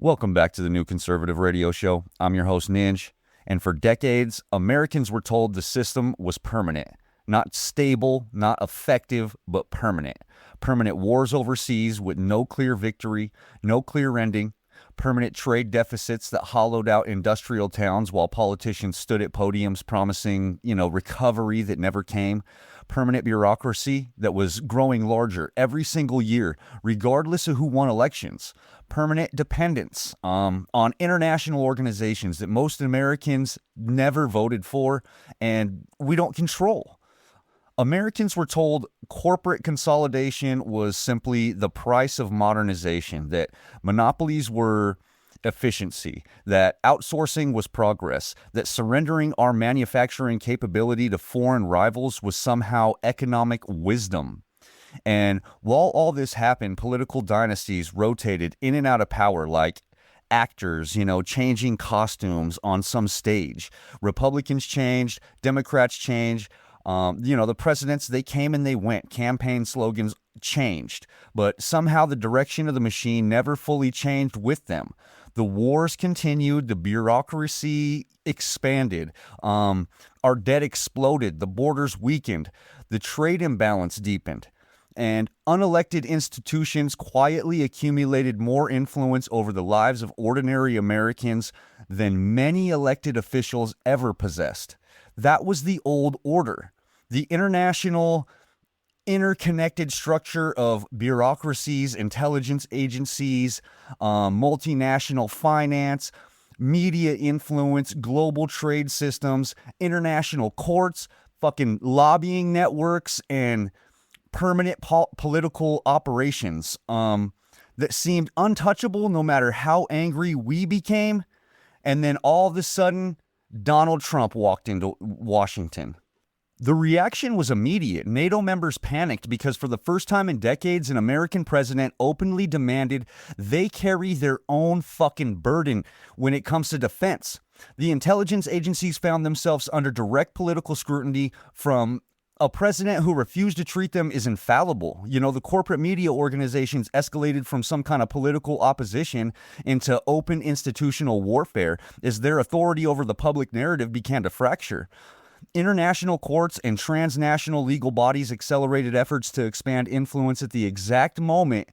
Welcome back to the New Conservative Radio Show. I'm your host, Ninj. And for decades, Americans were told the system was permanent. Not stable, not effective, but permanent. Permanent wars overseas with no clear victory, no clear ending. Permanent trade deficits that hollowed out industrial towns while politicians stood at podiums promising, recovery that never came. Permanent bureaucracy that was growing larger every single year, regardless of who won elections. Permanent dependence on international organizations that most Americans never voted for and we don't control. Americans were told corporate consolidation was simply the price of modernization, that monopolies were efficiency, that outsourcing was progress, that surrendering our manufacturing capability to foreign rivals was somehow economic wisdom. And while all this happened, political dynasties rotated in and out of power like actors, changing costumes on some stage. Republicans changed, Democrats changed. The presidents, they came and they went. Campaign slogans changed, but somehow the direction of the machine never fully changed with them. The wars continued, the bureaucracy expanded, our debt exploded, the borders weakened, the trade imbalance deepened, and unelected institutions quietly accumulated more influence over the lives of ordinary Americans than many elected officials ever possessed. That was the old order. The international, interconnected structure of bureaucracies, intelligence agencies, multinational finance, media influence, global trade systems, international courts, fucking lobbying networks, and permanent political operations that seemed untouchable no matter how angry we became. And then all of a sudden, Donald Trump walked into Washington. The reaction was immediate. NATO members panicked because for the first time in decades, an American president openly demanded they carry their own fucking burden when it comes to defense. The intelligence agencies found themselves under direct political scrutiny from a president who refused to treat them as infallible. The corporate media organizations escalated from some kind of political opposition into open institutional warfare as their authority over the public narrative began to fracture. International courts and transnational legal bodies accelerated efforts to expand influence at the exact moment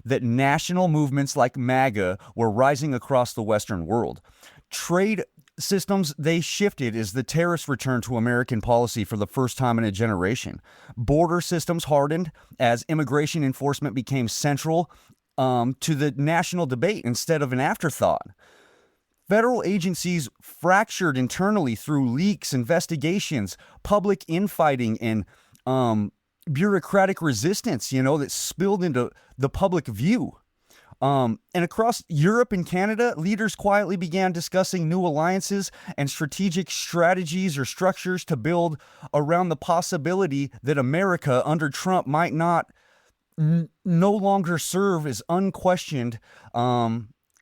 that national movements like MAGA were rising across the Western world. Trade systems, they shifted as the tariffs returned to American policy for the first time in a generation. Border systems hardened as immigration enforcement became central to the national debate instead of an afterthought. Federal agencies fractured internally through leaks, investigations, public infighting, and bureaucratic resistance, that spilled into the public view. And across Europe and Canada, leaders quietly began discussing new alliances and strategic strategies or structures to build around the possibility that America under Trump might not no longer serve as unquestioned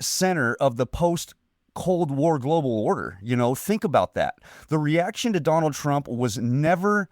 center of the post-Cold War global order. Think about that. The reaction to Donald Trump was never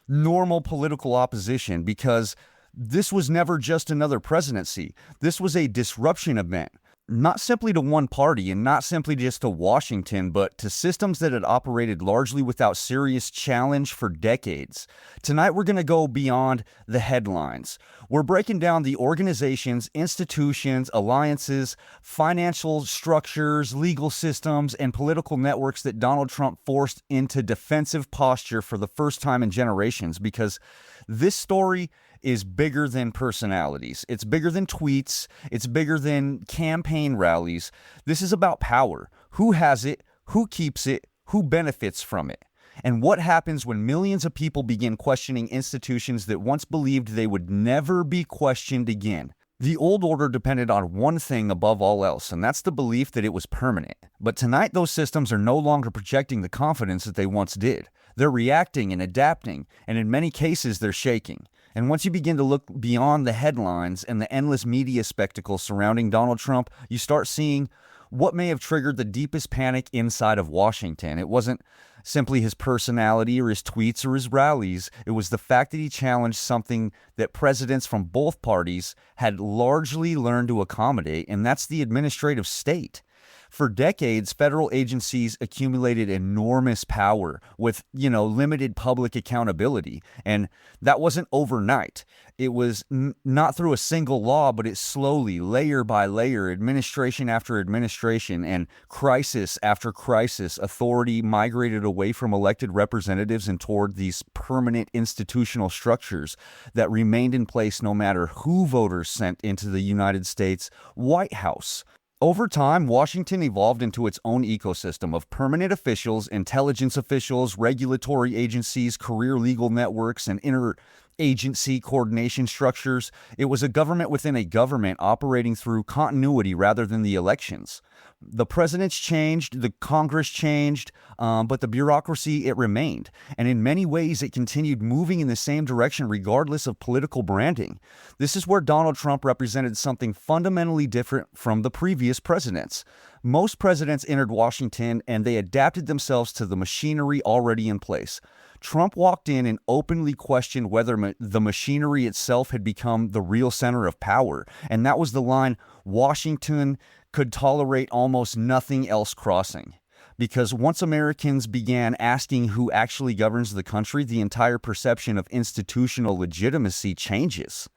normal political opposition because this was never just another presidency. This was a disruption event, not simply to one party and not simply just to Washington, but to systems that had operated largely without serious challenge for decades. Tonight, we're going to go beyond the headlines. We're breaking down the organizations, institutions, alliances, financial structures, legal systems, and political networks that Donald Trump forced into defensive posture for the first time in generations, because this story is bigger than personalities. It's bigger than tweets. It's bigger than campaign rallies. This is about power. Who has it? Who keeps it? Who benefits from it? And what happens when millions of people begin questioning institutions that once believed they would never be questioned again? The old order depended on one thing above all else, and that's the belief that it was permanent. But tonight, those systems are no longer projecting the confidence that they once did. They're reacting and adapting, and in many cases, they're shaking. And once you begin to look beyond the headlines and the endless media spectacle surrounding Donald Trump, you start seeing what may have triggered the deepest panic inside of Washington. It wasn't simply his personality or his tweets or his rallies. It was the fact that he challenged something that presidents from both parties had largely learned to accommodate, and that's the administrative state. For decades, federal agencies accumulated enormous power with, limited public accountability. And that wasn't overnight. It was not through a single law, but it slowly, layer by layer, administration after administration, and crisis after crisis, authority migrated away from elected representatives and toward these permanent institutional structures that remained in place no matter who voters sent into the United States White House. Over time, Washington evolved into its own ecosystem of permanent officials, intelligence officials, regulatory agencies, career legal networks, and interagency coordination structures. It was a government within a government operating through continuity rather than the elections. The presidents changed, the Congress changed, but the bureaucracy, it remained. And in many ways, it continued moving in the same direction regardless of political branding. This is where Donald Trump represented something fundamentally different from the previous presidents. Most presidents entered Washington and they adapted themselves to the machinery already in place. Trump walked in and openly questioned whether the machinery itself had become the real center of power. And that was the line Washington could tolerate almost nothing else crossing. Because once Americans began asking who actually governs the country, the entire perception of institutional legitimacy changes.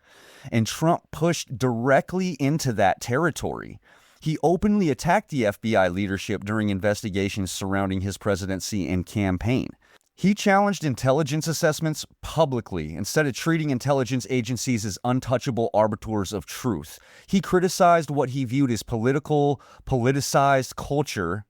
And Trump pushed directly into that territory. He openly attacked the FBI leadership during investigations surrounding his presidency and campaign. He challenged intelligence assessments publicly instead of treating intelligence agencies as untouchable arbiters of truth. He criticized what he viewed as politicized culture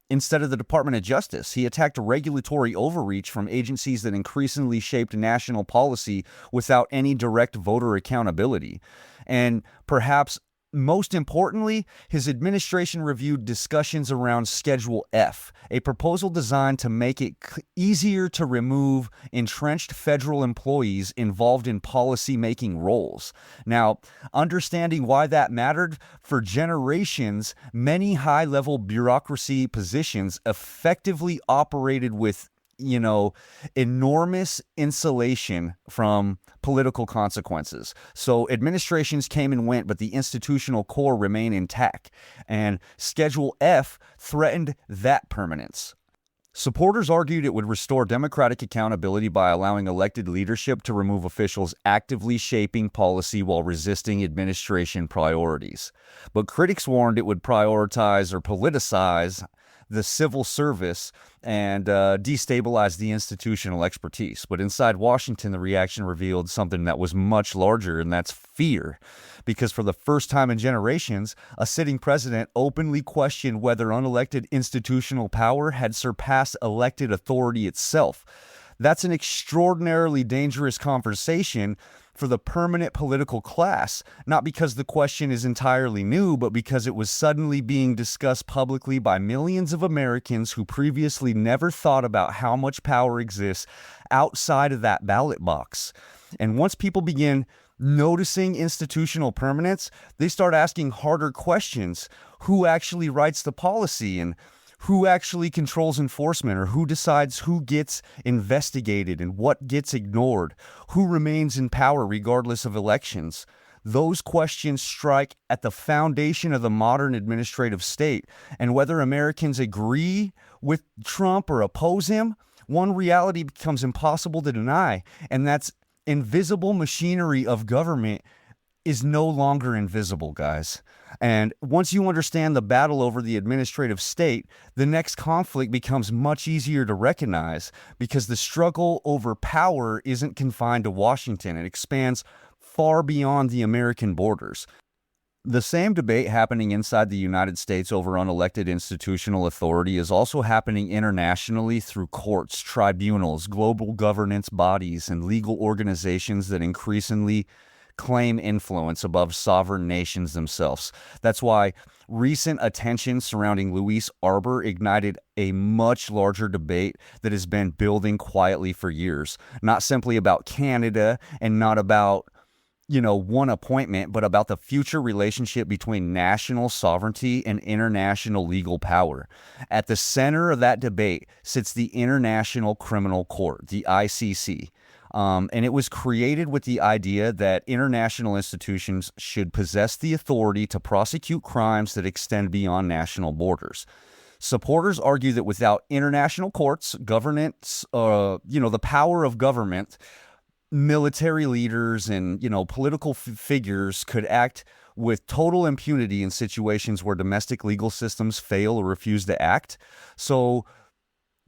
instead of the Department of Justice. He attacked regulatory overreach from agencies that increasingly shaped national policy without any direct voter accountability. And perhaps most importantly, his administration reviewed discussions around Schedule F, a proposal designed to make it easier to remove entrenched federal employees involved in policy-making roles. Now, understanding why that mattered, for generations, many high-level bureaucracy positions effectively operated with enormous insulation from political consequences. So administrations came and went, but the institutional core remained intact. And Schedule F threatened that permanence. Supporters argued it would restore democratic accountability by allowing elected leadership to remove officials actively shaping policy while resisting administration priorities. But critics warned it would prioritize or politicize the civil service and destabilize the institutional expertise. But inside Washington, the reaction revealed something that was much larger, and that's fear. Because for the first time in generations, a sitting president openly questioned whether unelected institutional power had surpassed elected authority itself. That's an extraordinarily dangerous conversation for the permanent political class, not because the question is entirely new, but because it was suddenly being discussed publicly by millions of Americans who previously never thought about how much power exists outside of that ballot box. And once people begin noticing institutional permanence, they start asking harder questions. Who actually writes the policy, and who actually controls enforcement, or who decides who gets investigated and what gets ignored? Who remains in power regardless of elections? Those questions strike at the foundation of the modern administrative state. And whether Americans agree with Trump or oppose him, one reality becomes impossible to deny, and that's invisible machinery of government is no longer invisible, guys. And once you understand the battle over the administrative state, the next conflict becomes much easier to recognize, because the struggle over power isn't confined to Washington. It expands far beyond the American borders. The same debate happening inside the United States over unelected institutional authority is also happening internationally through courts, tribunals, global governance bodies, and legal organizations that increasingly claim influence above sovereign nations themselves. That's why recent attention surrounding Louise Arbour ignited a much larger debate that has been building quietly for years, not simply about Canada and not about one appointment, but about the future relationship between national sovereignty and international legal power. At the center of that debate sits the International Criminal Court, the ICC. And it was created with the idea that international institutions should possess the authority to prosecute crimes that extend beyond national borders. Supporters argue that without international courts, governance, the power of government, military leaders and, political figures could act with total impunity in situations where domestic legal systems fail or refuse to act. So,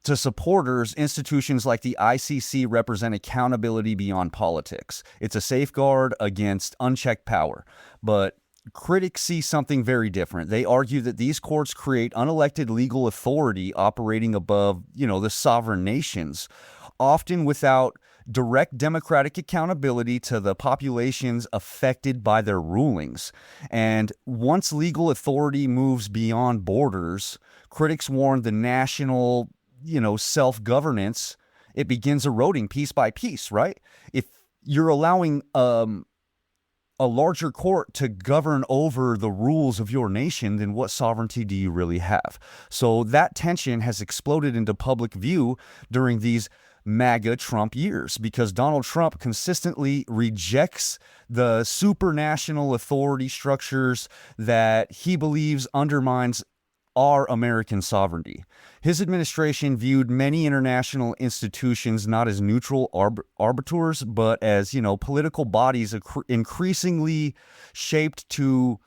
to supporters, institutions like the ICC represent accountability beyond politics. It's a safeguard against unchecked power. But critics see something very different. They argue that these courts create unelected legal authority operating above, the sovereign nations, often without direct democratic accountability to the populations affected by their rulings. And once legal authority moves beyond borders, critics warn the national, self-governance, it begins eroding piece by piece, right? If you're allowing a larger court to govern over the rules of your nation, then what sovereignty do you really have? So that tension has exploded into public view during these MAGA Trump years because Donald Trump consistently rejects the supranational authority structures that he believes undermines our American sovereignty. His administration viewed many international institutions not as neutral arbiters, but as, political bodies increasingly shaped to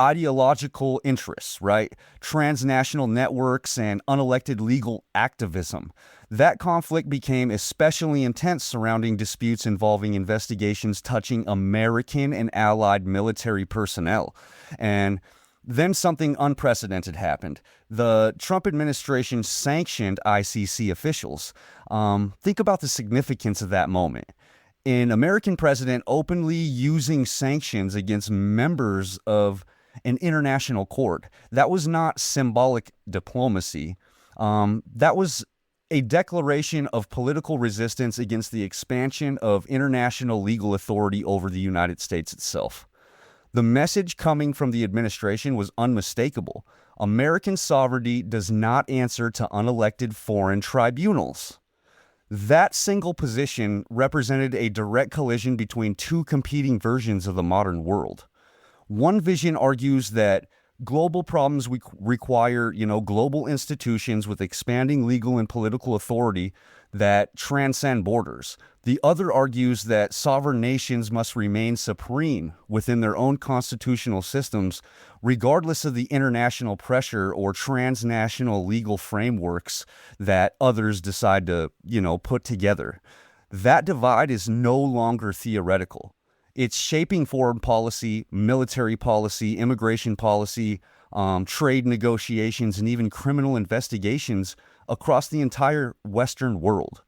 ideological interests, right? Transnational networks and unelected legal activism. That conflict became especially intense surrounding disputes involving investigations touching American and allied military personnel. And then something unprecedented happened. The Trump administration sanctioned ICC officials. Think about the significance of that moment. An American president openly using sanctions against members of an international court. That was not symbolic diplomacy. That was a declaration of political resistance against the expansion of international legal authority over the United States itself. The message coming from the administration was unmistakable. American sovereignty does not answer to unelected foreign tribunals. That single position represented a direct collision between two competing versions of the modern world. One vision argues that global problems require, global institutions with expanding legal and political authority that transcend borders. The other argues that sovereign nations must remain supreme within their own constitutional systems, regardless of the international pressure or transnational legal frameworks that others decide to, put together. That divide is no longer theoretical. It's shaping foreign policy, military policy, immigration policy, trade negotiations, and even criminal investigations across the entire Western world.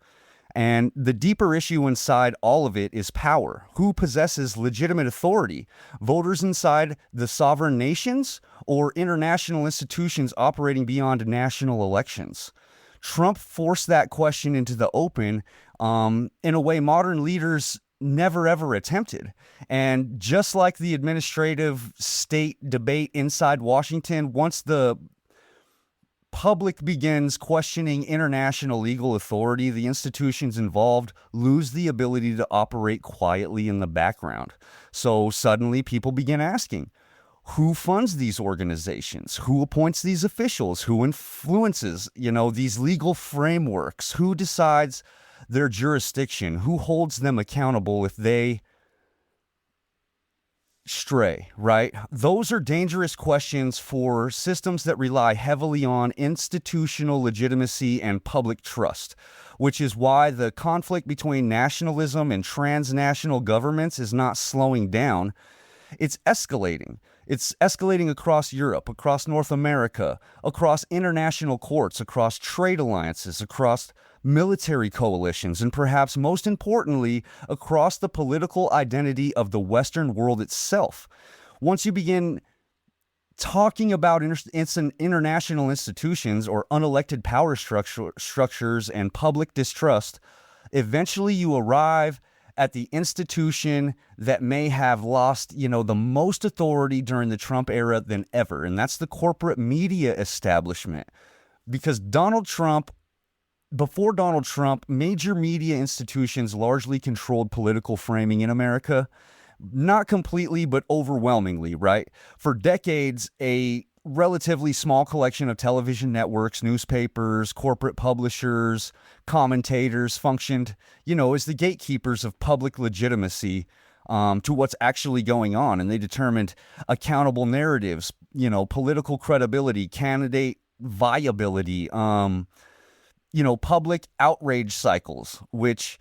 And the deeper issue inside all of it is power. Who possesses legitimate authority? Voters inside the sovereign nations or international institutions operating beyond national elections? Trump forced that question into the open in a way modern leaders never ever attempted. And just like the administrative state debate inside Washington, once the public begins questioning international legal authority, the institutions involved lose the ability to operate quietly in the background. So suddenly people begin asking, who funds these organizations? Who appoints these officials? Who influences, these legal frameworks? Who decides their jurisdiction? Who holds them accountable if they stray, right? Those are dangerous questions for systems that rely heavily on institutional legitimacy and public trust, which is why the conflict between nationalism and transnational governments is not slowing down. It's escalating. It's escalating across Europe, across North America, across international courts, across trade alliances, across military coalitions, and perhaps most importantly, across the political identity of the Western world itself. Once you begin talking about international institutions or unelected power structures and public distrust, eventually you arrive at the institution that may have lost, the most authority during the Trump era than ever, and that's the corporate media establishment. Because before Donald Trump, major media institutions largely controlled political framing in America. Not completely, but overwhelmingly, right? For decades, a relatively small collection of television networks, newspapers, corporate publishers, commentators functioned, as the gatekeepers of public legitimacy to what's actually going on. And they determined accountable narratives, political credibility, candidate viability, public outrage cycles, which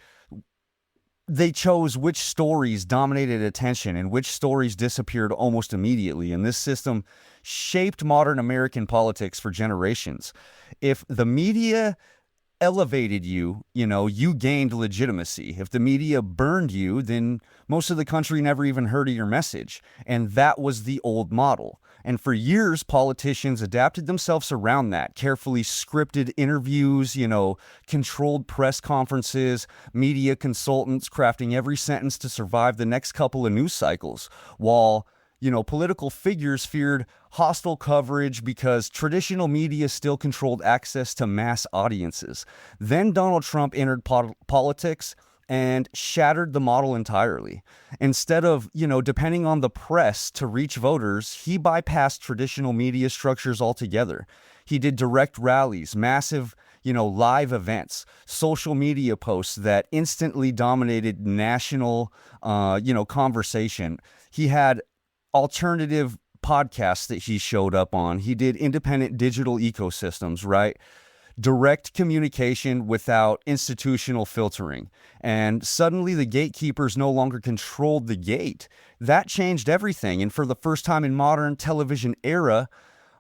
they chose which stories dominated attention and which stories disappeared almost immediately. And this system shaped modern American politics for generations. If the media elevated you, you gained legitimacy. If the media burned you, then most of the country never even heard of your message. And that was the old model. And for years, politicians adapted themselves around that. Carefully scripted interviews, controlled press conferences, media consultants crafting every sentence to survive the next couple of news cycles, while, political figures feared hostile coverage because traditional media still controlled access to mass audiences. Then Donald Trump entered politics and shattered the model entirely. Instead of, depending on the press to reach voters, he bypassed traditional media structures altogether. He did direct rallies, massive, live events, social media posts that instantly dominated national, conversation. He had alternative podcasts that he showed up on. He did independent digital ecosystems, right? Direct communication without institutional filtering. And suddenly the gatekeepers no longer controlled the gate. That changed everything. And for the first time in modern television era,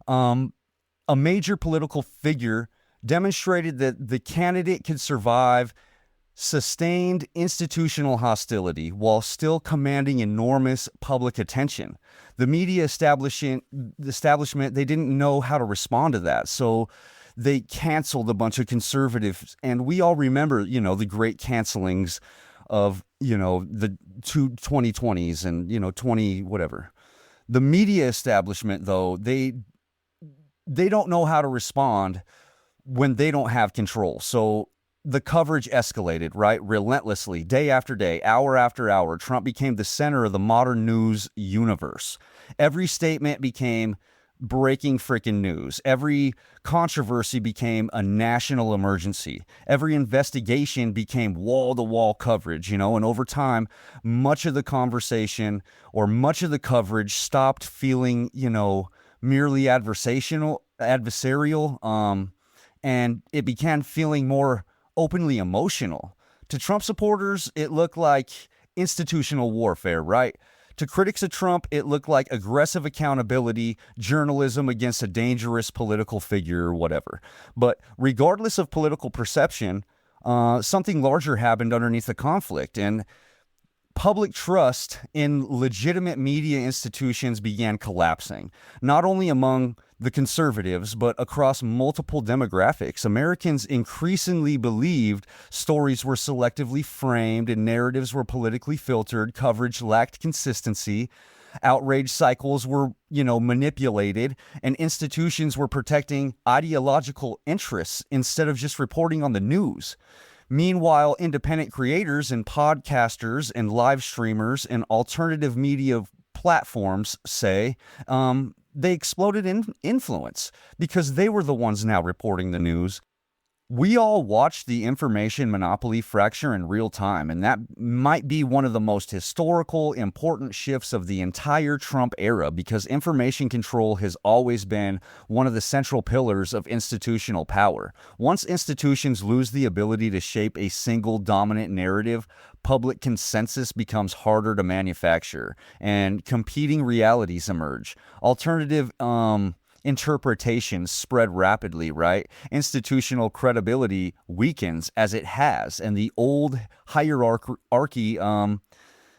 a major political figure demonstrated that the candidate could survive sustained institutional hostility while still commanding enormous public attention. The media establishment, they didn't know how to respond to that. So they canceled a bunch of conservatives. And we all remember, the great cancelings of, the 2020s and, 20, whatever. The media establishment, though, they don't know how to respond when they don't have control. So the coverage escalated, right? Relentlessly, day after day, hour after hour. Trump became the center of the modern news universe. Every statement became breaking freaking news. Every controversy became a national emergency. Every investigation became wall-to-wall coverage, and over time, much of the conversation or much of the coverage stopped feeling, merely adversarial, and it began feeling more openly emotional. To Trump supporters, it looked like institutional warfare, right? To critics of Trump, it looked like aggressive accountability, journalism against a dangerous political figure or whatever. But regardless of political perception, something larger happened underneath the conflict, and public trust in legitimate media institutions began collapsing, not only among the conservatives, but across multiple demographics. Americans increasingly believed stories were selectively framed and narratives were politically filtered, coverage lacked consistency, outrage cycles were, manipulated, and institutions were protecting ideological interests instead of just reporting on the news. Meanwhile, independent creators and podcasters and live streamers and alternative media platforms they exploded in influence because they were the ones now reporting the news. We all watched the information monopoly fracture in real time, and that might be one of the most historical, important shifts of the entire Trump era because information control has always been one of the central pillars of institutional power. Once institutions lose the ability to shape a single dominant narrative, public consensus becomes harder to manufacture, and competing realities emerge. Alternative interpretations spread rapidly, right? Institutional credibility weakens as it has, and the old hierarchy,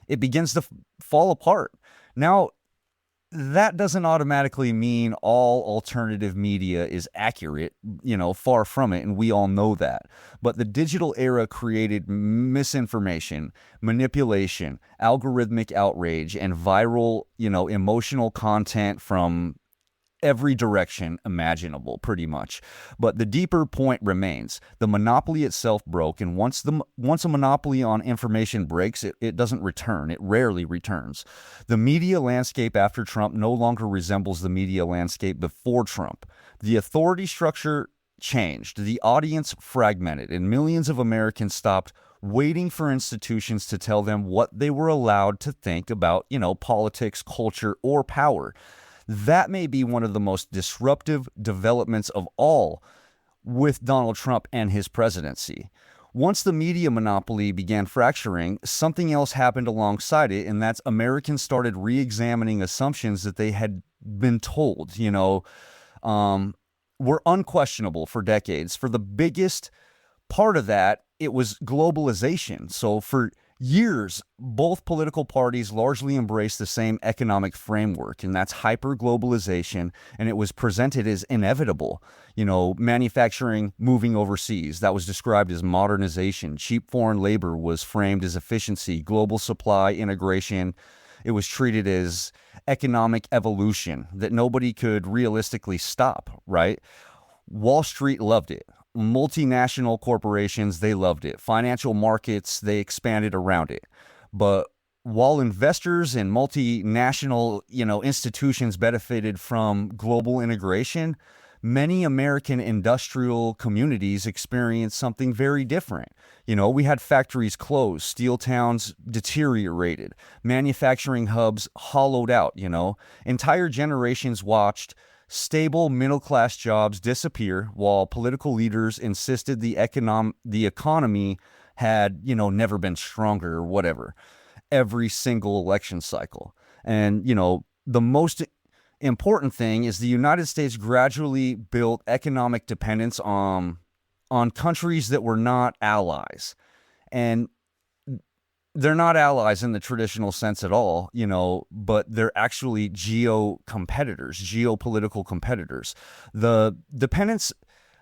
it begins to fall apart. Now, that doesn't automatically mean all alternative media is accurate, far from it, and we all know that. But the digital era created misinformation, manipulation, algorithmic outrage, and viral, emotional content from every direction imaginable, pretty much. But the deeper point remains: the monopoly itself broke, and once a monopoly on information breaks, it doesn't return. It rarely returns. The media landscape after Trump no longer resembles the media landscape before Trump. The authority structure changed, the audience fragmented, and millions of Americans stopped waiting for institutions to tell them what they were allowed to think about, politics, culture, or power. That may be one of the most disruptive developments of all with Donald Trump and his presidency. Once the media monopoly began fracturing, something else happened alongside it, and that's Americans started re-examining assumptions that they had been told, were unquestionable for decades. For the biggest part of that, it was globalization. So for years, both political parties largely embraced the same economic framework, and that's hyper-globalization, and it was presented as inevitable. Manufacturing moving overseas, that was described as modernization. Cheap foreign labor was framed as efficiency. Global supply integration, it was treated as economic evolution that nobody could realistically stop, right? Wall Street loved it. Multinational corporations, they loved it. Financial markets, they expanded around it. But while investors and multinational, institutions benefited from global integration, many American industrial communities experienced something very different. We had factories closed, steel towns deteriorated, manufacturing hubs hollowed out, Entire generations watched stable middle-class jobs disappear while political leaders insisted the economy had, never been stronger or whatever, every single election cycle. And, the most important thing is the United States gradually built economic dependence on countries that were not allies. And they're not allies in the traditional sense at all, but they're actually geopolitical competitors. The dependence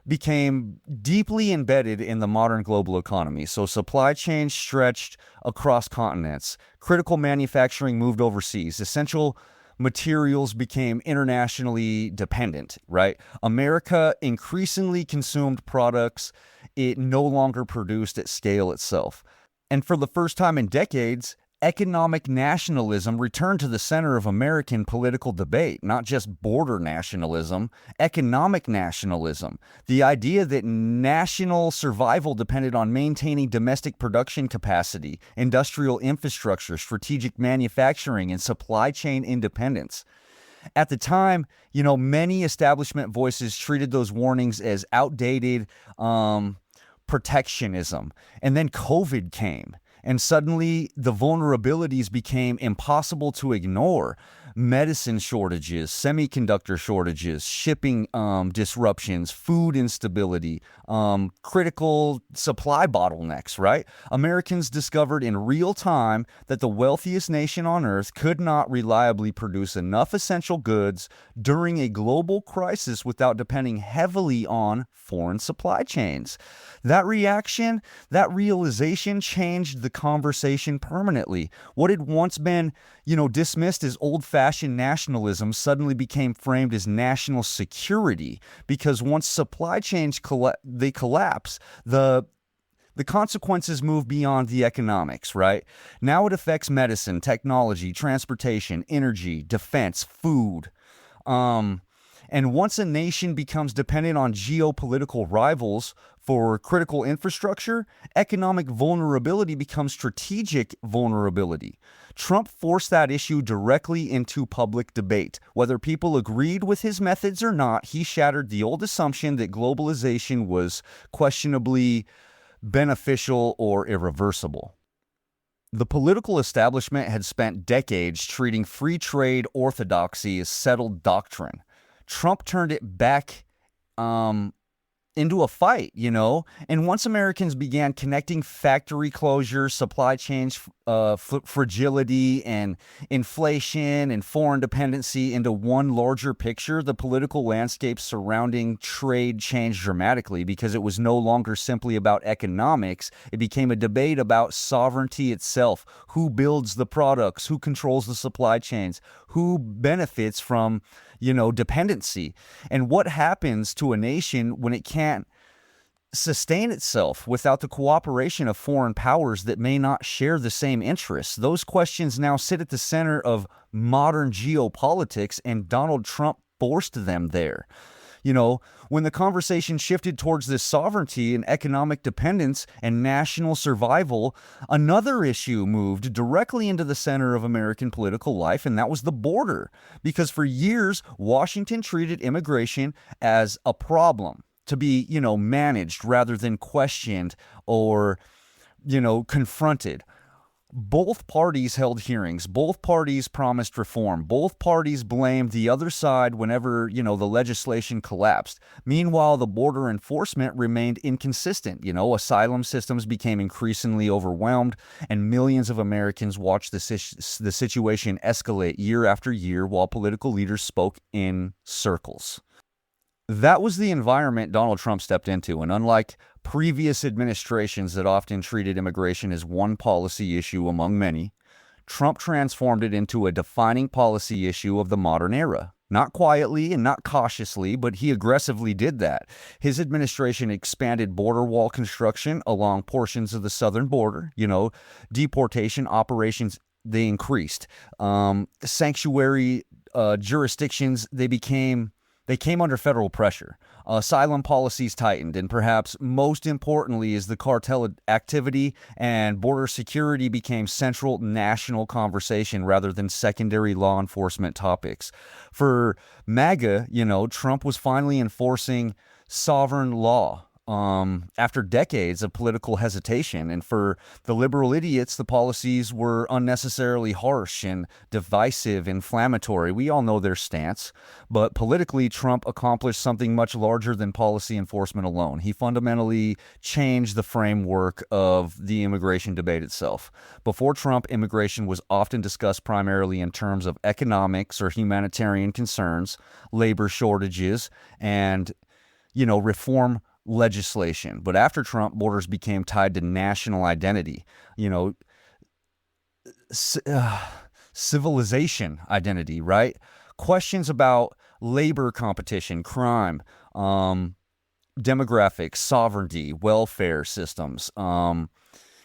became deeply embedded in the modern global economy. So supply chains stretched across continents. Critical manufacturing moved overseas. Essential materials became internationally dependent, right? America increasingly consumed products it no longer produced at scale itself. And for the first time in decades, economic nationalism returned to the center of American political debate, not just border nationalism, economic nationalism. The idea that national survival depended on maintaining domestic production capacity, industrial infrastructure, strategic manufacturing, and supply chain independence. At the time, many establishment voices treated those warnings as outdated, protectionism. And then COVID came, and suddenly the vulnerabilities became impossible to ignore. Medicine shortages, semiconductor shortages, shipping disruptions, food instability, critical supply bottlenecks, right? Americans discovered in real time that the wealthiest nation on earth could not reliably produce enough essential goods during a global crisis without depending heavily on foreign supply chains. That realization changed the conversation permanently. What had once been, dismissed as old-fashioned nationalism suddenly became framed as national security, because once supply chains collapse, the consequences move beyond the economics, right? Now it affects medicine, technology, transportation, energy, defense, food. And once a nation becomes dependent on geopolitical rivals for critical infrastructure, economic vulnerability becomes strategic vulnerability. Trump forced that issue directly into public debate. Whether people agreed with his methods or not, he shattered the old assumption that globalization was questionably beneficial or irreversible. The political establishment had spent decades treating free trade orthodoxy as settled doctrine. Trump turned it back into a fight, And once Americans began connecting factory closures, supply chain fragility, and inflation and foreign dependency into one larger picture, the political landscape surrounding trade changed dramatically because it was no longer simply about economics. It became a debate about sovereignty itself. Who builds the products? Who controls the supply chains? Who benefits from dependency, and what happens to a nation when it can't sustain itself without the cooperation of foreign powers that may not share the same interests. Those questions now sit at the center of modern geopolitics, and Donald Trump forced them there. When the conversation shifted towards this sovereignty and economic dependence and national survival, another issue moved directly into the center of American political life, and that was the border. Because for years, Washington treated immigration as a problem to be, managed rather than questioned or, confronted. Both parties held hearings. Both parties promised reform. Both parties blamed the other side whenever, the legislation collapsed. Meanwhile, the border enforcement remained inconsistent. Asylum systems became increasingly overwhelmed, and millions of Americans watched the situation escalate year after year while political leaders spoke in circles. That was the environment Donald Trump stepped into, and unlike previous administrations that often treated immigration as one policy issue among many, Trump transformed it into a defining policy issue of the modern era. Not quietly and not cautiously, but he aggressively did that. His administration expanded border wall construction along portions of the southern border. Deportation operations, they increased. Sanctuary jurisdictions, they came under federal pressure. Asylum policies tightened, and perhaps most importantly is the cartel activity and border security became central national conversation rather than secondary law enforcement topics. For MAGA, Trump was finally enforcing sovereign law after decades of political hesitation. And for the liberal idiots, the policies were unnecessarily harsh and divisive, inflammatory. We all know their stance. But politically, Trump accomplished something much larger than policy enforcement alone. He fundamentally changed the framework of the immigration debate itself. Before Trump, immigration was often discussed primarily in terms of economics or humanitarian concerns, labor shortages, and, reform legislation. But after Trump, borders became tied to national identity, civilization identity, right? Questions about labor competition, crime, demographics, sovereignty, welfare systems,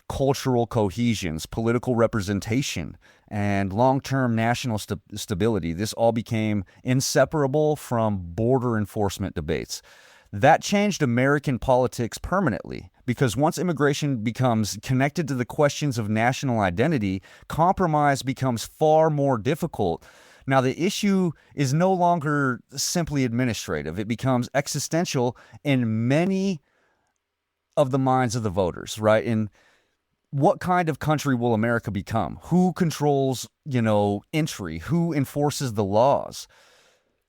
cultural cohesions, political representation, and long-term national stability. This all became inseparable from border enforcement debates. That changed American politics permanently, because once immigration becomes connected to the questions of national identity, compromise becomes far more difficult. Now, the issue is no longer simply administrative. It becomes existential in many of the minds of the voters, right? And what kind of country will America become? Who controls, entry? Who enforces the laws?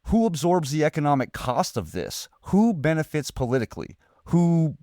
Who absorbs the economic cost of this? Who benefits politically? Who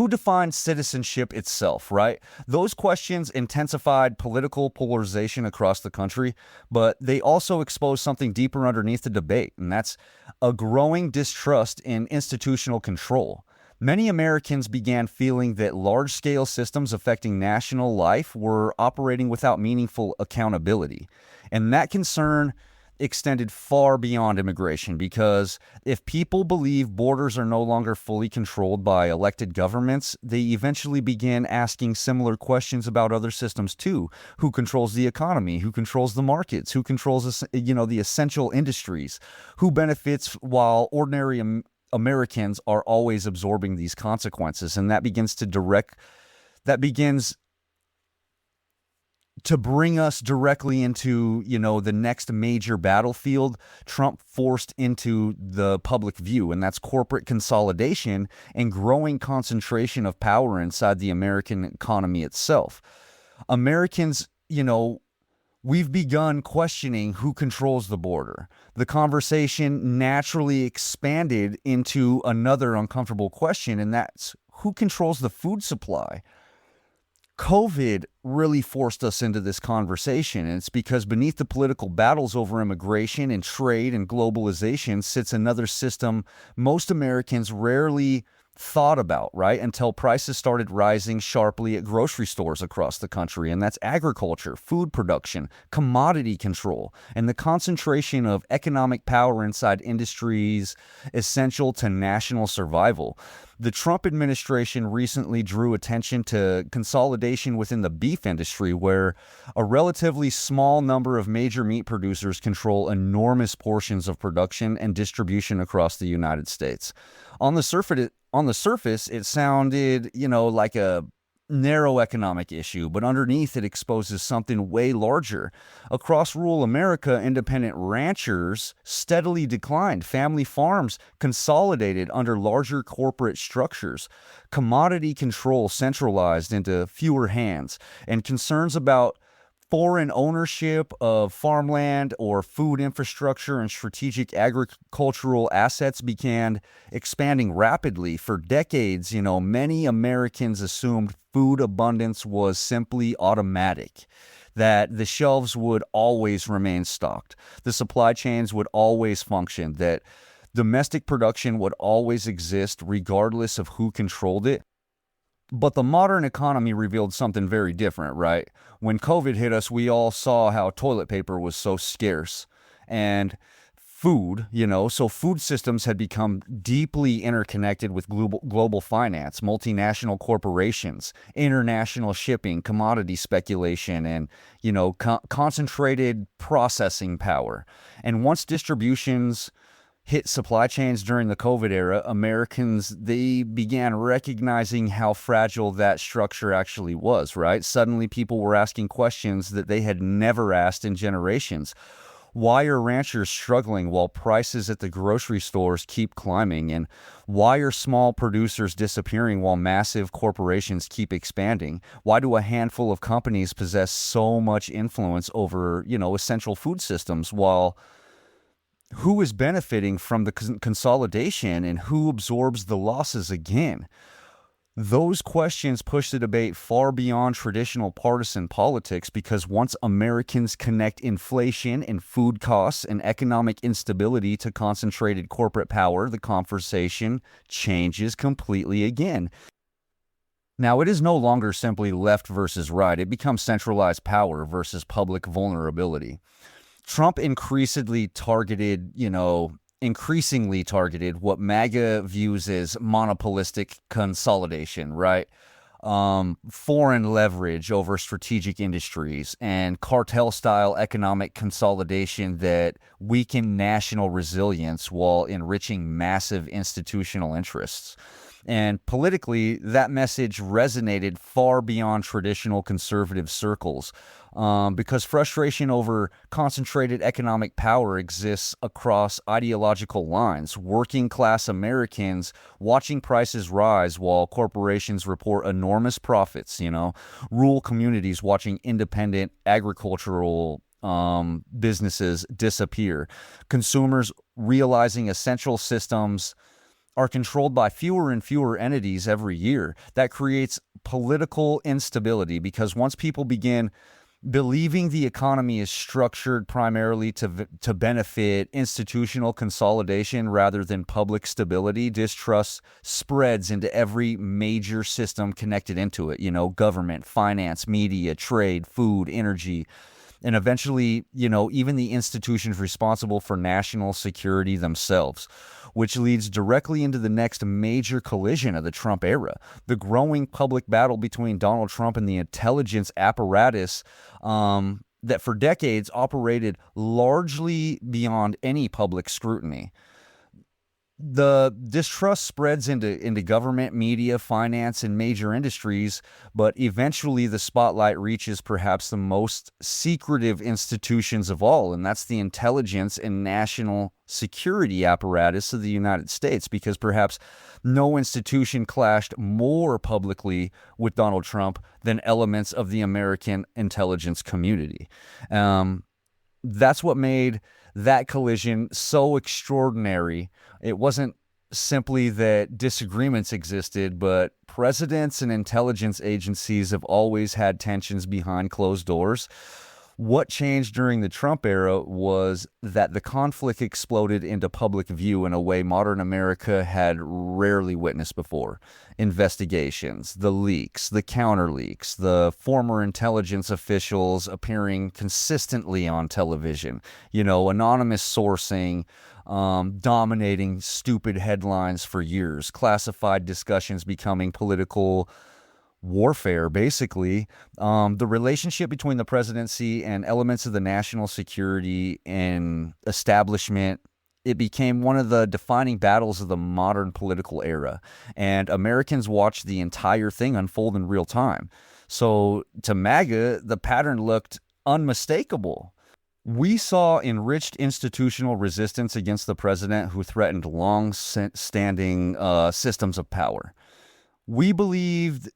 defines citizenship itself, right? Those questions intensified political polarization across the country, but they also expose something deeper underneath the debate, and that's a growing distrust in institutional control. Many Americans began feeling that large-scale systems affecting national life were operating without meaningful accountability, and that concern extended far beyond immigration, because if people believe borders are no longer fully controlled by elected governments, they eventually begin asking similar questions about other systems too. Who controls the economy? Who controls the markets? Who controls, the essential industries? Who benefits while ordinary Americans are always absorbing these consequences? And that begins to bring us directly into, the next major battlefield Trump forced into the public view, and that's corporate consolidation and growing concentration of power inside the American economy itself. Americans, we've begun questioning who controls the border. The conversation naturally expanded into another uncomfortable question, and that's who controls the food supply? COVID really forced us into this conversation, and it's because beneath the political battles over immigration and trade and globalization sits another system most Americans rarely thought about, right? Until prices started rising sharply at grocery stores across the country. And that's agriculture, food production, commodity control, and the concentration of economic power inside industries essential to national survival. The Trump administration recently drew attention to consolidation within the beef industry, where a relatively small number of major meat producers control enormous portions of production and distribution across the United States. On the surface, it sounded, like a narrow economic issue, but underneath it exposes something way larger. Across rural America, independent ranchers steadily declined. Family farms consolidated under larger corporate structures. Commodity control centralized into fewer hands, and concerns about foreign ownership of farmland or food infrastructure and strategic agricultural assets began expanding rapidly. For decades, many Americans assumed food abundance was simply automatic, that the shelves would always remain stocked, the supply chains would always function, that domestic production would always exist regardless of who controlled it. But the modern economy revealed something very different, right? When COVID hit us, we all saw how toilet paper was so scarce. And food, so food systems had become deeply interconnected with global finance, multinational corporations, international shipping, commodity speculation, and, concentrated processing power. And once distributions hit supply chains during the COVID era, Americans, they began recognizing how fragile that structure actually was, right? Suddenly people were asking questions that they had never asked in generations. Why are ranchers struggling while prices at the grocery stores keep climbing? And why are small producers disappearing while massive corporations keep expanding? Why do a handful of companies possess so much influence over, essential food systems, while who is benefiting from the consolidation and who absorbs the losses again? Those questions push the debate far beyond traditional partisan politics, because once Americans connect inflation and food costs and economic instability to concentrated corporate power, the conversation changes completely again. Now, it is no longer simply left versus right. It becomes centralized power versus public vulnerability. Trump increasingly targeted what MAGA views as monopolistic consolidation, right? Foreign leverage over strategic industries and cartel-style economic consolidation that weaken national resilience while enriching massive institutional interests. And politically, that message resonated far beyond traditional conservative circles, because frustration over concentrated economic power exists across ideological lines. Working class Americans watching prices rise while corporations report enormous profits, rural communities watching independent agricultural businesses disappear, consumers realizing essential systems are controlled by fewer and fewer entities every year. That creates political instability, because once people begin believing the economy is structured primarily to benefit institutional consolidation rather than public stability, distrust spreads into every major system connected into it, government, finance, media, trade, food, energy, and eventually, even the institutions responsible for national security themselves, which leads directly into the next major collision of the Trump era: the growing public battle between Donald Trump and the intelligence apparatus that for decades operated largely beyond any public scrutiny. The distrust spreads into government, media, finance, and major industries, but eventually the spotlight reaches perhaps the most secretive institutions of all, and that's the intelligence and national security apparatus of the United States, because perhaps no institution clashed more publicly with Donald Trump than elements of the American intelligence community. That's what made that collision so extraordinary. It wasn't simply that disagreements existed, but presidents and intelligence agencies have always had tensions behind closed doors. What changed during the Trump era was that the conflict exploded into public view in a way modern America had rarely witnessed before. Investigations, the leaks, the counter leaks, the former intelligence officials appearing consistently on television, anonymous sourcing, dominating stupid headlines for years, classified discussions becoming political warfare, basically. The relationship between the presidency and elements of the national security and establishment, it became one of the defining battles of the modern political era. And Americans watched the entire thing unfold in real time. So to MAGA, the pattern looked unmistakable. We saw enriched institutional resistance against the president who threatened long-standing systems of power. We believed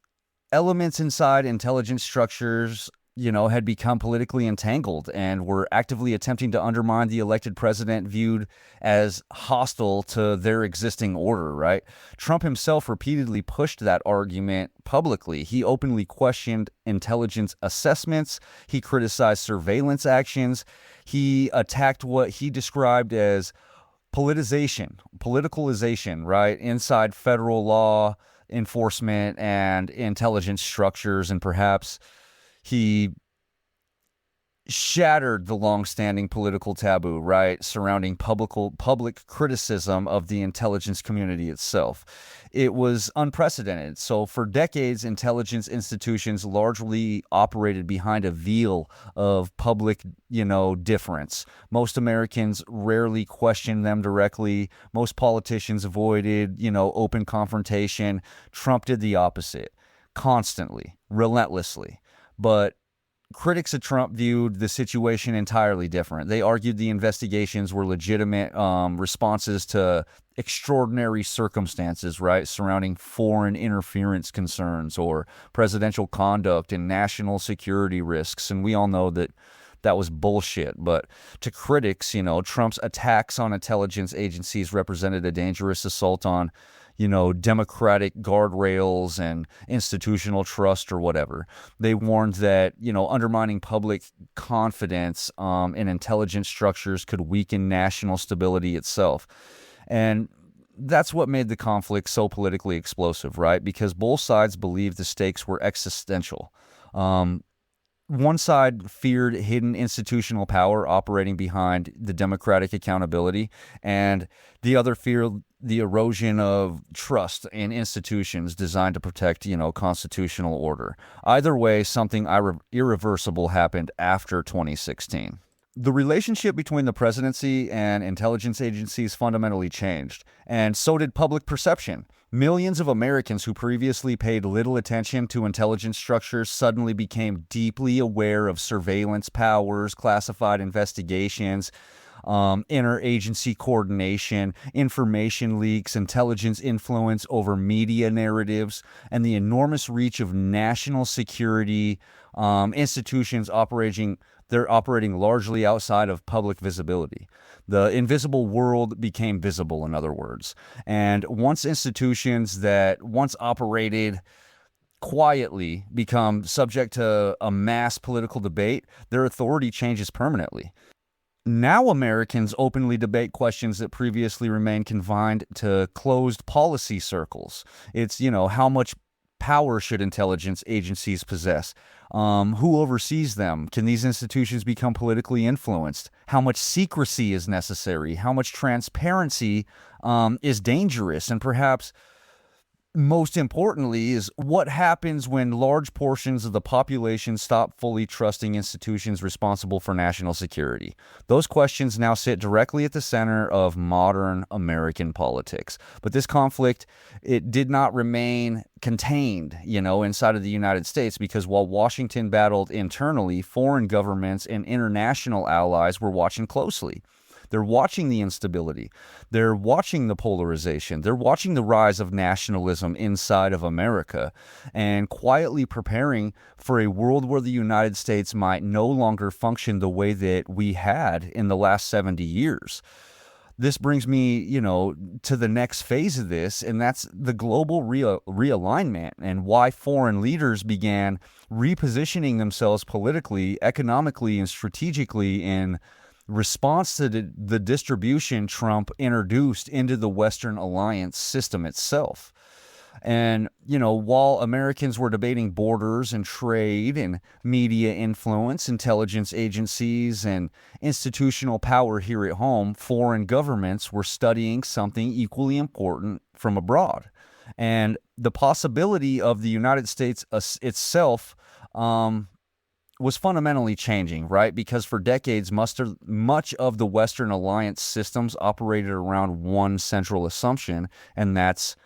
elements inside intelligence structures, had become politically entangled and were actively attempting to undermine the elected president viewed as hostile to their existing order, right? Trump himself repeatedly pushed that argument publicly. He openly questioned intelligence assessments. He criticized surveillance actions. He attacked what he described as politicalization, right, inside federal law enforcement and intelligence structures, and perhaps he shattered the long-standing political taboo, right, surrounding public criticism of the intelligence community itself. It was unprecedented. So for decades, intelligence institutions largely operated behind a veil of public, difference. Most Americans rarely questioned them directly. Most politicians avoided, open confrontation. Trump did the opposite, constantly, relentlessly. But critics of Trump viewed the situation entirely different. They argued the investigations were legitimate responses to extraordinary circumstances, right, surrounding foreign interference concerns or presidential conduct and national security risks. And we all know that was bullshit. But to critics, Trump's attacks on intelligence agencies represented a dangerous assault on democratic guardrails and institutional trust or whatever. They warned that, undermining public confidence in intelligence structures could weaken national stability itself. And that's what made the conflict so politically explosive, right? Because both sides believed the stakes were existential. One side feared hidden institutional power operating behind the democratic accountability, and the other feared the erosion of trust in institutions designed to protect, constitutional order. Either way, something irreversible happened after 2016. The relationship between the presidency and intelligence agencies fundamentally changed, and so did public perception. Millions of Americans who previously paid little attention to intelligence structures suddenly became deeply aware of surveillance powers, classified investigations, interagency coordination, information leaks, intelligence influence over media narratives, and the enormous reach of national security institutions operating largely outside of public visibility. The invisible world became visible, in other words. And once institutions that once operated quietly become subject to a mass political debate, their authority changes permanently. Now Americans openly debate questions that previously remained confined to closed policy circles. It's, how much power should intelligence agencies possess? Who oversees them? Can these institutions become politically influenced? How much secrecy is necessary? How much transparency is dangerous? And perhaps most importantly is what happens when large portions of the population stop fully trusting institutions responsible for national security. Those questions now sit directly at the center of modern American politics. But this conflict, it did not remain contained, inside of the United States, because while Washington battled internally, foreign governments and international allies were watching closely. They're watching the instability. They're watching the polarization. They're watching the rise of nationalism inside of America and quietly preparing for a world where the United States might no longer function the way that we had in the last 70 years. This brings me, to the next phase of this, and that's the global realignment and why foreign leaders began repositioning themselves politically, economically, and strategically in response to the distribution Trump introduced into the Western alliance system itself. And, while Americans were debating borders and trade and media influence, intelligence agencies, and institutional power here at home, foreign governments were studying something equally important from abroad. And the possibility of the United States itself was fundamentally changing, right? Because for decades, much of the Western alliance systems operated around one central assumption, and that's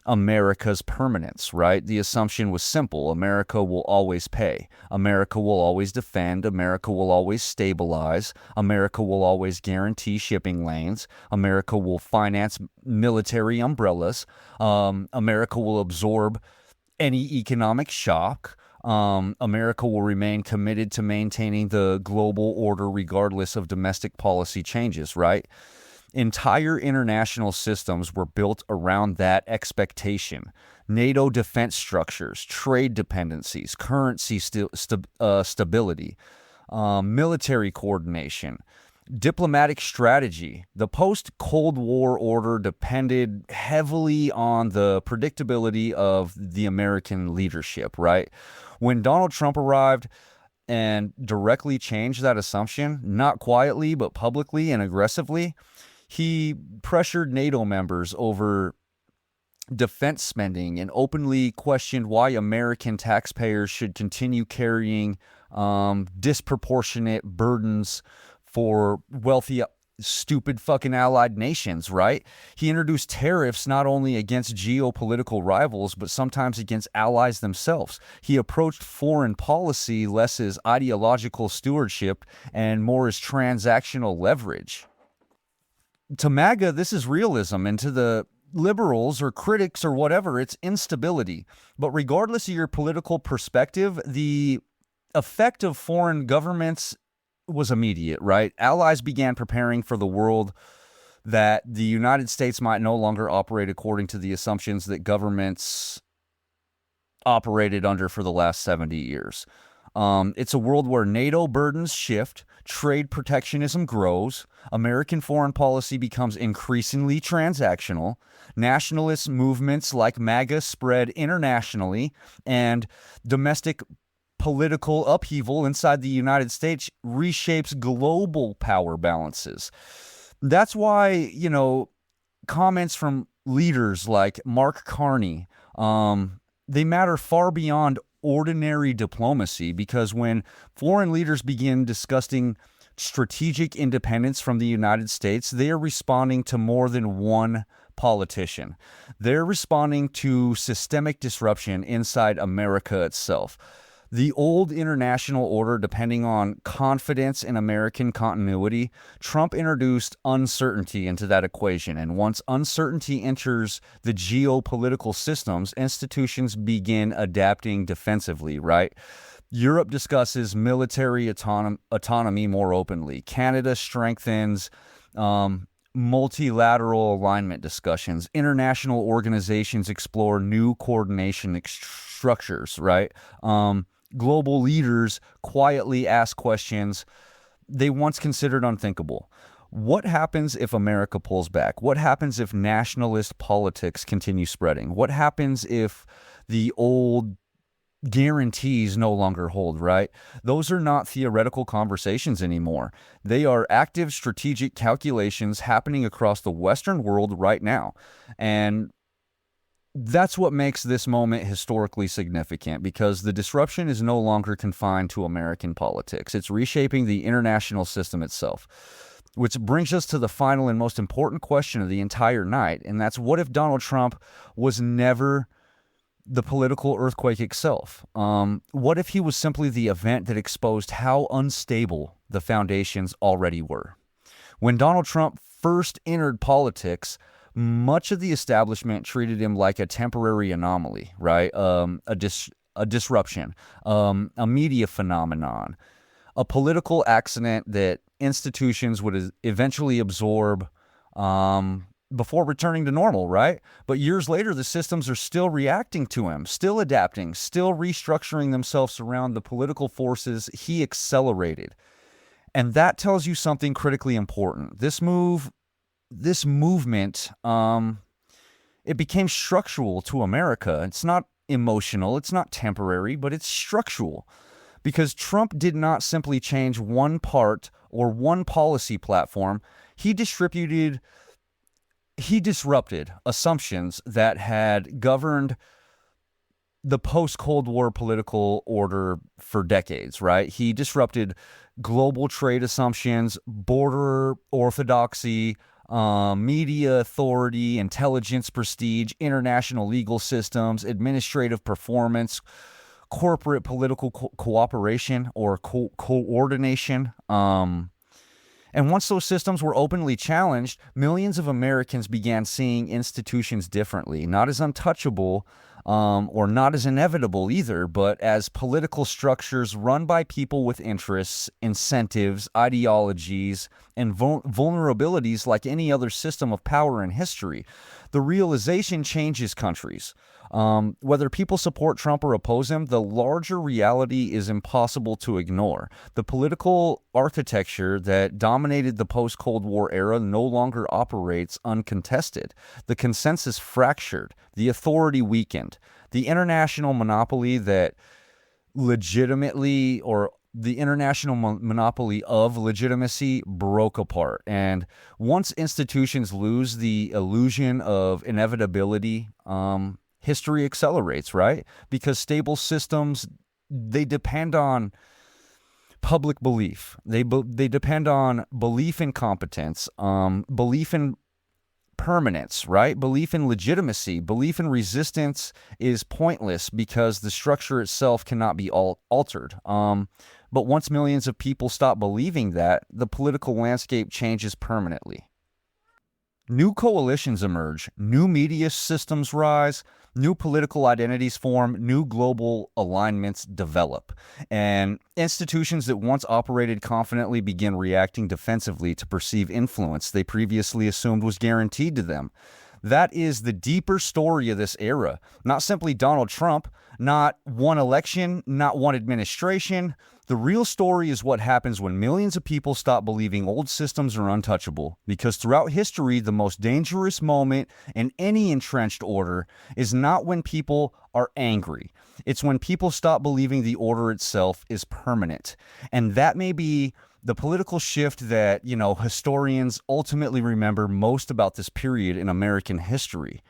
America's permanence, right? The assumption was simple. America will always pay. America will always defend. America will always stabilize. America will always guarantee shipping lanes. America will finance military umbrellas. America will absorb any economic shock. America will remain committed to maintaining the global order regardless of domestic policy changes, right? Entire international systems were built around that expectation. NATO defense structures, trade dependencies, currency stability, military coordination, diplomatic strategy. The post-Cold War order depended heavily on the predictability of the American leadership, right? When Donald Trump arrived and directly changed that assumption, not quietly, but publicly and aggressively, he pressured NATO members over defense spending and openly questioned why American taxpayers should continue carrying disproportionate burdens for wealthy, stupid fucking allied nations, right? He introduced tariffs not only against geopolitical rivals, but sometimes against allies themselves. He approached foreign policy less as ideological stewardship and more as transactional leverage. To MAGA, this is realism, and to the liberals or critics or whatever, it's instability. But regardless of your political perspective, the effect of foreign governments was immediate, right? Allies began preparing for the world that the United States might no longer operate according to the assumptions that governments operated under for the last 70 years. It's a world where NATO burdens shift, trade protectionism grows, American foreign policy becomes increasingly transactional, nationalist movements like MAGA spread internationally, and domestic political upheaval inside the United States reshapes global power balances. That's why, comments from leaders like Mark Carney, they matter far beyond ordinary diplomacy, because when foreign leaders begin discussing strategic independence from the United States, they are responding to more than one politician. They're responding to systemic disruption inside America itself. The old international order depending on confidence in American continuity, Trump introduced uncertainty into that equation. And once uncertainty enters the geopolitical systems, institutions begin adapting defensively, right? Europe discusses military autonomy more openly. Canada strengthens multilateral alignment discussions. International organizations explore new coordination structures, right? Global leaders quietly ask questions they once considered unthinkable. What happens if America pulls back? What happens if nationalist politics continue spreading? What happens if the old guarantees no longer hold, right? Those are not theoretical conversations anymore. They are active strategic calculations happening across the Western world right now. And That's what makes this moment historically significant, because the disruption is no longer confined to American politics. It's reshaping the international system itself. Which brings us to the final and most important question of the entire night, and that's, what if Donald Trump was never the political earthquake itself? What if he was simply the event that exposed how unstable the foundations already were? When Donald Trump first entered politics, much of the establishment treated him like a temporary anomaly, right? A disruption, a media phenomenon, a political accident that institutions would eventually absorb before returning to normal, right? But years later, the systems are still reacting to him, still adapting, still restructuring themselves around the political forces he accelerated. And that tells you something critically important. This movement, it became structural to America. It's not emotional, it's not temporary, but it's structural. Because Trump did not simply change one part or one policy platform. He disrupted assumptions that had governed the post-Cold War political order for decades, right? He disrupted global trade assumptions, border orthodoxy, media authority, intelligence prestige, international legal systems, administrative performance, corporate political cooperation or coordination. And once those systems were openly challenged, millions of Americans began seeing institutions differently, not as untouchable or not as inevitable either, but as political structures run by people with interests, incentives, ideologies, and vulnerabilities like any other system of power in history. The realization changes countries. Whether people support Trump or oppose him, the larger reality is impossible to ignore. The political architecture that dominated the post-Cold War era no longer operates uncontested. The consensus fractured, the authority weakened, the international monopoly that legitimately, or the international monopoly of legitimacy, broke apart. And once institutions lose the illusion of inevitability, history accelerates, right? Because stable systems, they depend on public belief. They depend on belief in competence, belief in permanence, right? Belief in legitimacy. Belief in resistance is pointless because the structure itself cannot be altered. But once millions of people stop believing that, the political landscape changes permanently. New coalitions emerge, new media systems rise, new political identities form, new global alignments develop, and institutions that once operated confidently begin reacting defensively to perceive influence they previously assumed was guaranteed to them. That is the deeper story of this era. Not simply Donald Trump, not one election, not one administration. The real story is what happens when millions of people stop believing old systems are untouchable. Because throughout history, the most dangerous moment in any entrenched order is not when people are angry. It's when people stop believing the order itself is permanent. And that may be the political shift that, historians ultimately remember most about this period in American history.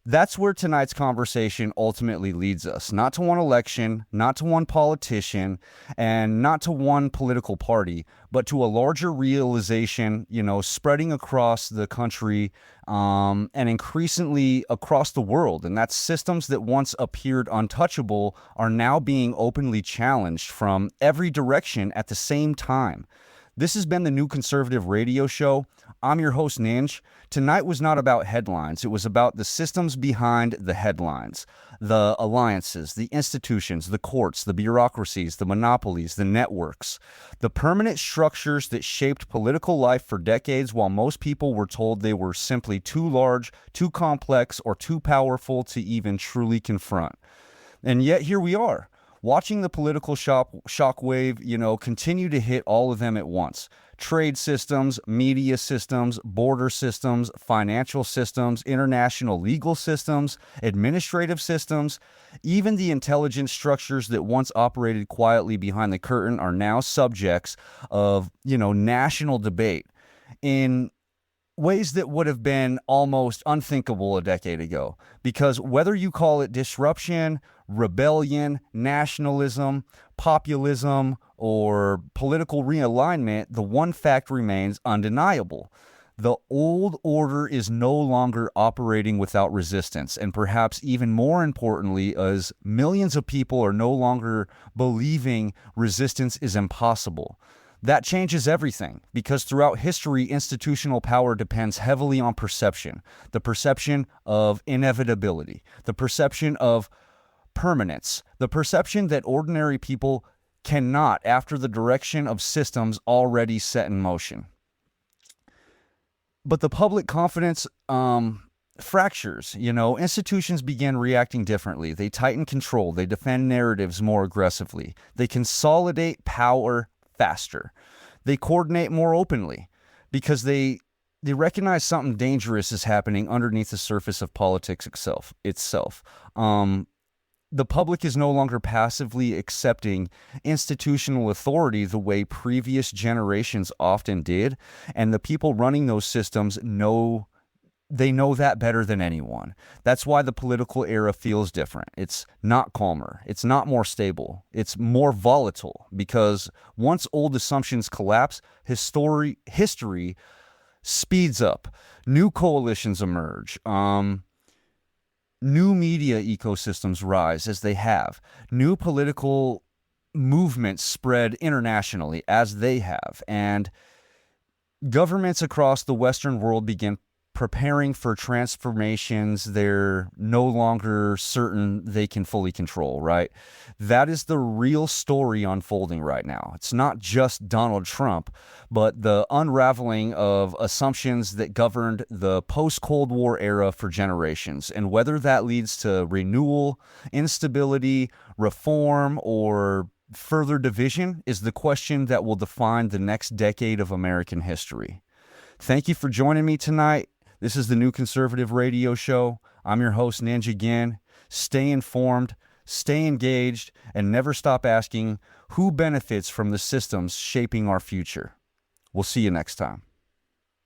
That's where tonight's conversation ultimately leads us. Not to one election, not to one politician, and not to one political party, but to a larger realization, spreading across the country and increasingly across the world. And that's systems that once appeared untouchable are now being openly challenged from every direction at the same time. This has been the New Conservative Radio Show. I'm your host, Ninj. Tonight was not about headlines. It was about the systems behind the headlines, the alliances, the institutions, the courts, the bureaucracies, the monopolies, the networks, the permanent structures that shaped political life for decades while most people were told they were simply too large, too complex, or too powerful to even truly confront. And yet here we are, watching the political shockwave, continue to hit all of them at once. Trade systems, media systems, border systems, financial systems, international legal systems, administrative systems, even the intelligence structures that once operated quietly behind the curtain are now subjects of, national debate. In ways that would have been almost unthinkable a decade ago. Because whether you call it disruption, rebellion, nationalism, populism, or political realignment, the one fact remains undeniable. The old order is no longer operating without resistance. And perhaps even more importantly, as millions of people are no longer believing resistance is impossible. That changes everything, because throughout history, institutional power depends heavily on perception. The perception of inevitability, the perception of permanence, the perception that ordinary people cannot after the direction of systems already set in motion. But the public confidence fractures. Institutions begin reacting differently. They tighten control. They defend narratives more aggressively. They consolidate power faster. They coordinate more openly because they recognize something dangerous is happening underneath the surface of politics itself. The public is no longer passively accepting institutional authority the way previous generations often did, and the people running those systems know that better than anyone. That's why the political era feels different. It's not calmer. It's not more stable. It's more volatile, because once old assumptions collapse, history speeds up. New coalitions emerge. New media ecosystems rise, as they have. New political movements spread internationally, as they have. And governments across the Western world begin preparing for transformations they're no longer certain they can fully control, right? That is the real story unfolding right now. It's not just Donald Trump, but the unraveling of assumptions that governed the post-Cold War era for generations. And whether that leads to renewal, instability, reform, or further division is the question that will define the next decade of American history. Thank you for joining me tonight. This is the New Conservative Radio Show. I'm your host, Ninja again. Stay informed, stay engaged, and never stop asking who benefits from the systems shaping our future. We'll see you next time.